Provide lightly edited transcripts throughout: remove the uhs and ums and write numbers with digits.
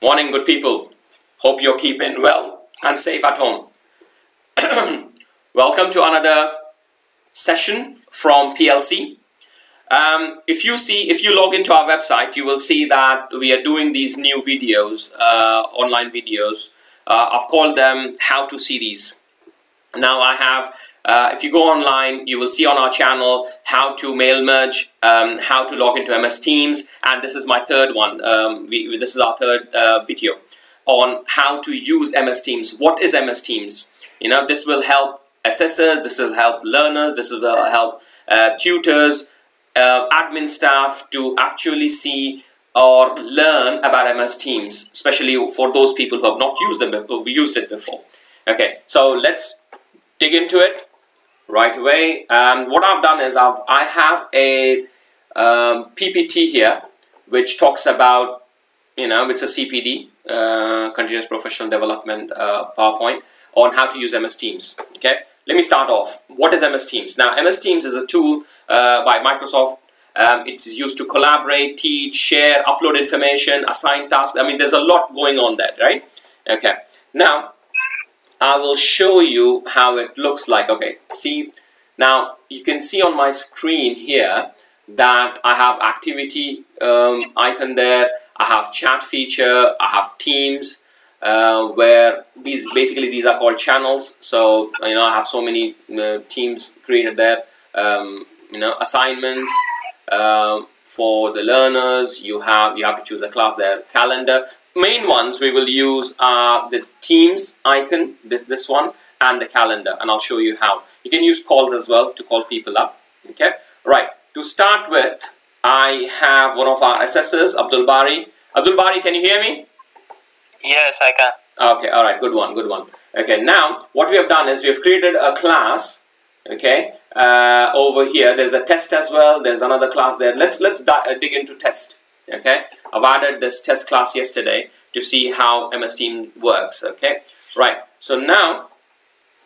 Morning, good people. Hope you're keeping well and safe at home. Welcome to another session from PLC. If you log into our website, you will see that we are doing these new videos, online videos. I've called them How to See These. Now I have, if you go online, you will see on our channel how to mail merge, how to log into MS Teams, and this is my third one. This is our third video on how to use MS Teams. What is MS Teams? You know, this will help assessors, this will help learners, this will help tutors, admin staff to actually see or learn about MS Teams, especially for those people who have not used them before, used it before. Okay, so let's dig into it right away. What I've done is I have a PPT here which talks about, you know, it's a CPD, Continuous Professional Development PowerPoint on how to use MS Teams. Okay, let me start off. What is MS Teams? Now, MS Teams is a tool by Microsoft. It's used to collaborate, teach, share, upload information, assign tasks. I mean, there's a lot going on there, right? Okay, now I will show you how it looks like. Okay, see, now you can see on my screen here that I have activity icon there. I have chat feature, I have teams, where basically these are called channels. So, you know, I have so many teams created there. You know, assignments for the learners. You have to choose a class there. Calendar. Main ones we will use are the teams icon, this one, and the calendar, and I'll show you how. You can use calls as well to call people up. Okay, right. To start with, I have one of our assessors, Abdul Bari. Abdul Bari, can you hear me? Yes, I can. Okay, all right, good one, good one. Okay, now what we have done is we have created a class. Okay, over here there's a test as well. There's another class there. Let's dig into test. Okay, I've added this test class yesterday to see how MS Teams works. Okay, right. So now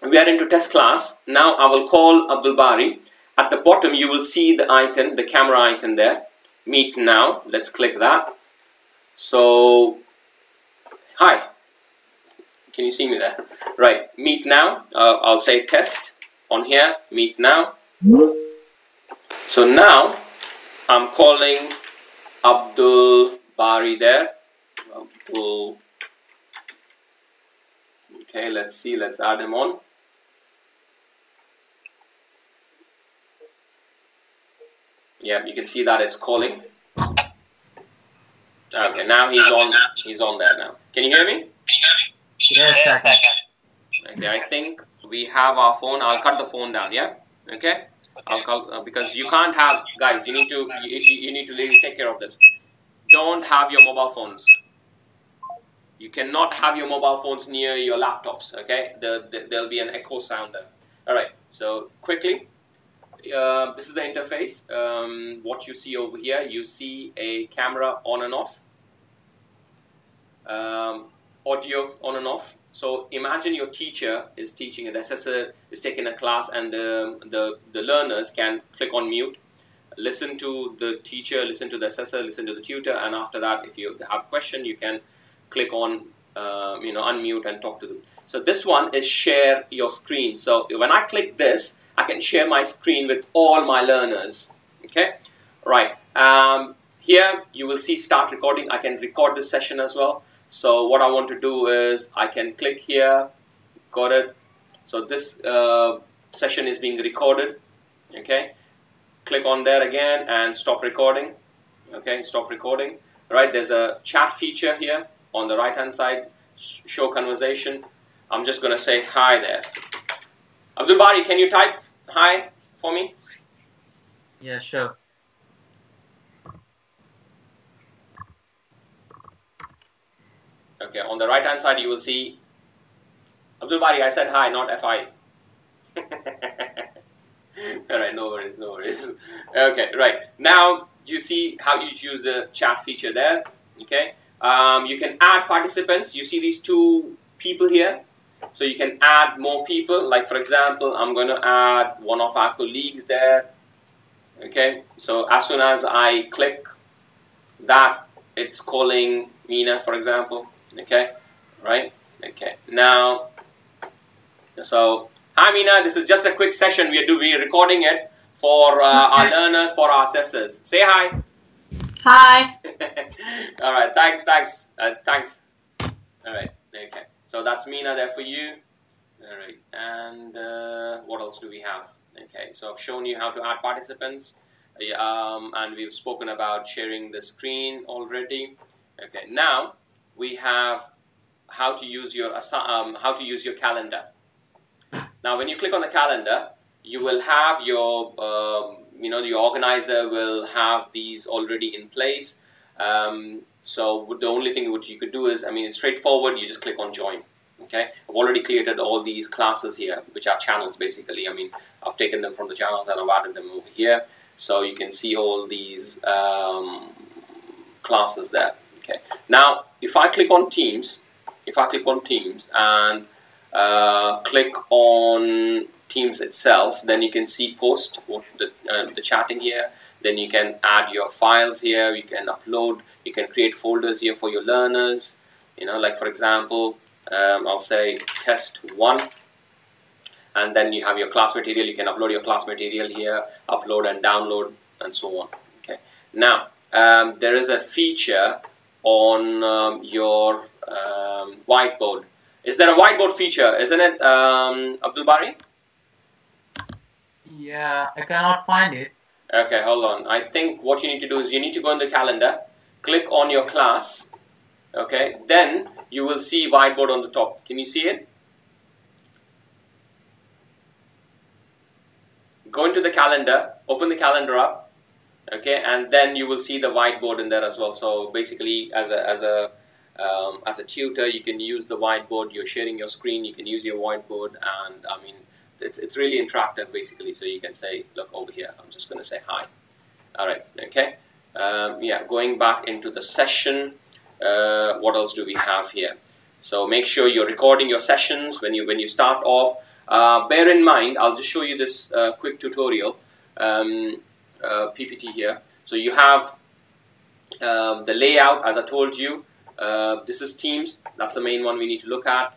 we are into test class. Now I will call Abdul Bari. At the bottom you will see the icon, the camera icon there. Meet now. Let's click that. So, hi. Can you see me there? Right. Meet now. I'll say test on here. Meet now. So now I'm calling Abdul Bari there. Abdul. Okay, let's see. Let's add him on. Yeah, you can see that it's calling. Okay, now he's on. He's on there now. Can you hear me? Yes, I can. Okay, I think we have our phone. I'll cut the phone down. Yeah. Okay. I'll call because you can't have, guys. You need to really take care of this. Don't have your mobile phones. You cannot have your mobile phones near your laptops. Okay. There'll be an echo sound there. All right. So quickly. This is the interface. What you see over here, you see a camera on and off, audio on and off. So imagine your teacher is teaching, the assessor is taking a class, and the learners can click on mute, listen to the teacher, listen to the assessor, listen to the tutor, and after that, if you have a question, you can click on you know, unmute and talk to them. So this one is share your screen. So when I click this, I can share my screen with all my learners. Okay, right. Here you will see start recording. I can record this session as well. So what I want to do is I can click here. Got it. So this session is being recorded. Okay, click on there again and stop recording. Okay, stop recording. Right, there's a chat feature here on the right hand side. Show conversation. I'm just gonna say hi there. Abdul Bari, can you type hi for me? Yeah, sure. Okay, on the right hand side you will see Abdul Bari. I said hi, not FI. Alright, no worries, no worries. Okay, right. Now you see how you use the chat feature there. Okay, you can add participants. You see these two people here. So you can add more people. Like for example, I'm going to add one of our colleagues there. Okay, so as soon as I click that, it's calling Mina, for example. Okay, right? Okay, now, so hi Mina, this is just a quick session. We're recording it for our learners, for our assessors. Say hi. Hi. All right, thanks. All right, okay. So that's Mina there for you. All right, and what else do we have? Okay, so I've shown you how to add participants, and we've spoken about sharing the screen already. Okay, now we have how to use your calendar. Now, when you click on the calendar, you will have your your organizer will have these already in place. So the only thing which you could do is, it's straightforward. You just click on join. Okay, I've already created all these classes here, which are channels basically. I've taken them from the channels and I've added them over here, so you can see all these classes there. Okay, now if I click on Teams, and click on Teams itself, then you can see post the chatting here. Then you can add your files here. You can upload. You can create folders here for your learners. Like for example, I'll say test 1, and then you have your class material. You can upload your class material here, upload and download, and so on. Okay. Now there is a feature on your whiteboard. Is there a whiteboard feature? Isn't it, Abdul Bari? Yeah, I cannot find it. Okay, hold on. I think what you need to do is you need to go in the calendar, click on your class. Okay, then you will see whiteboard on the top. Can you see it? Go into the calendar, open the calendar up, okay, and then you will see the whiteboard in there as well. So basically, as a tutor, you can use the whiteboard. You're sharing your screen. You can use your whiteboard, and it's really interactive basically. So you can say, look over here. I'm just going to say hi. All right, okay. Yeah, going back into the session. What else do we have here? So make sure you're recording your sessions when you start off. Bear in mind, I'll just show you this quick tutorial PPT here. So you have the layout, as I told you. This is Teams. That's the main one we need to look at.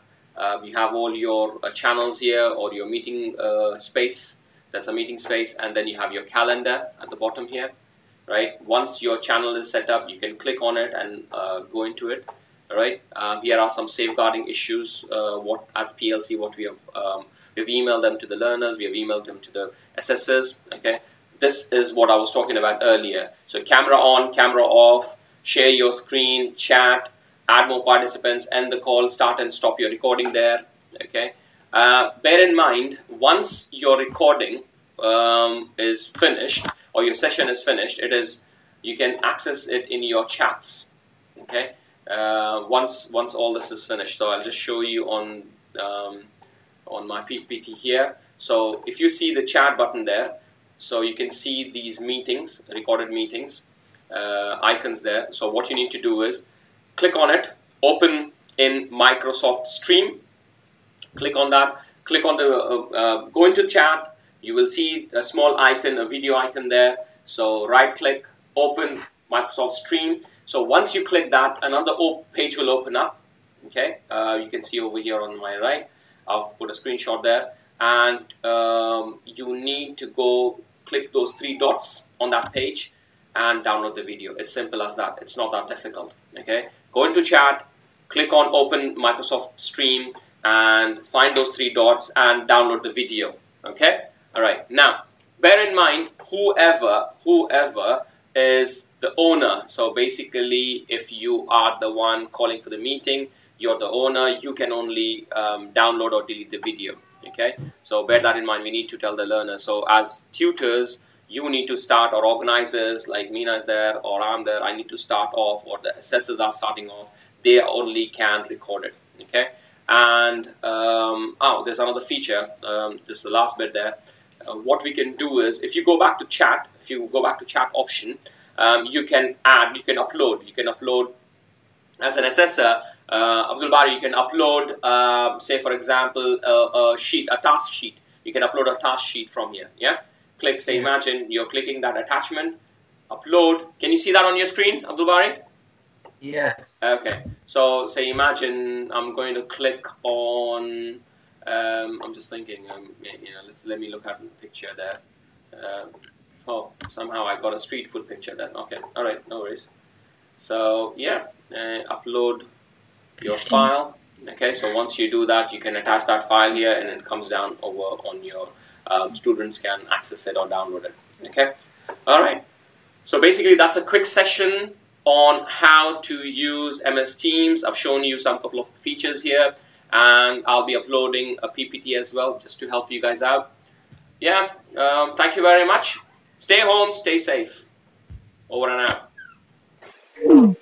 You have all your channels here, or your meeting space. That's a meeting space, and then you have your calendar at the bottom here. Right. Once your channel is set up, you can click on it and go into it. All right. Here are some safeguarding issues. As PLC, what we have, we've emailed them to the learners. We have emailed them to the assessors. Okay. This is what I was talking about earlier. So camera on, camera off, share your screen, chat, add more participants, end the call, start and stop your recording there. Okay. Bear in mind, once your recording is finished, or your session is finished, you can access it in your chats. Okay, once all this is finished. So I'll just show you on my PPT here. So if you see the chat button there, so you can see these meetings, recorded meetings, icons there. So what you need to do is click on it, open in Microsoft Stream, click on that, click on the go into chat. You will see a small icon, a video icon there. So right click, open Microsoft Stream. So once you click that, another page will open up. Okay, you can see over here on my right, I've put a screenshot there, and you need to go click those 3 dots on that page and download the video. It's simple as that. It's not that difficult. Okay, go into chat, click on open Microsoft Stream, and find those 3 dots and download the video. Okay. All right. Now, bear in mind, whoever is the owner. So basically, if you are the one calling for the meeting, you're the owner. You can only download or delete the video. Okay. So bear that in mind. We need to tell the learner. So as tutors, you need to start, or organizers like Mina is there, or I'm there. I need to start off, or the assessors are starting off. They only can record it. Okay. And there's another feature. This is the last bit there. What we can do is, if you go back to chat, option, you can add, you can upload as an assessor. Abdul Bari, you can upload, say for example, a task sheet. You can upload a task sheet from here. Yeah. Click. Say, imagine you're clicking that attachment. Upload. Can you see that on your screen, Abdul Bari? Yes. Okay, so say imagine I'm going to click on, I'm just thinking, let me look at the picture there. Oh, somehow I got a street food picture then. Okay, all right, no worries. So yeah, upload your file. Okay, so once you do that, you can attach that file here, and it comes down over on your students can access it or download it. Okay, all right. So basically, that's a quick session on how to use MS Teams. I've shown you some couple of features here, and I'll be uploading a PPT as well just to help you guys out. Yeah, thank you very much. Stay home, stay safe. Over and out.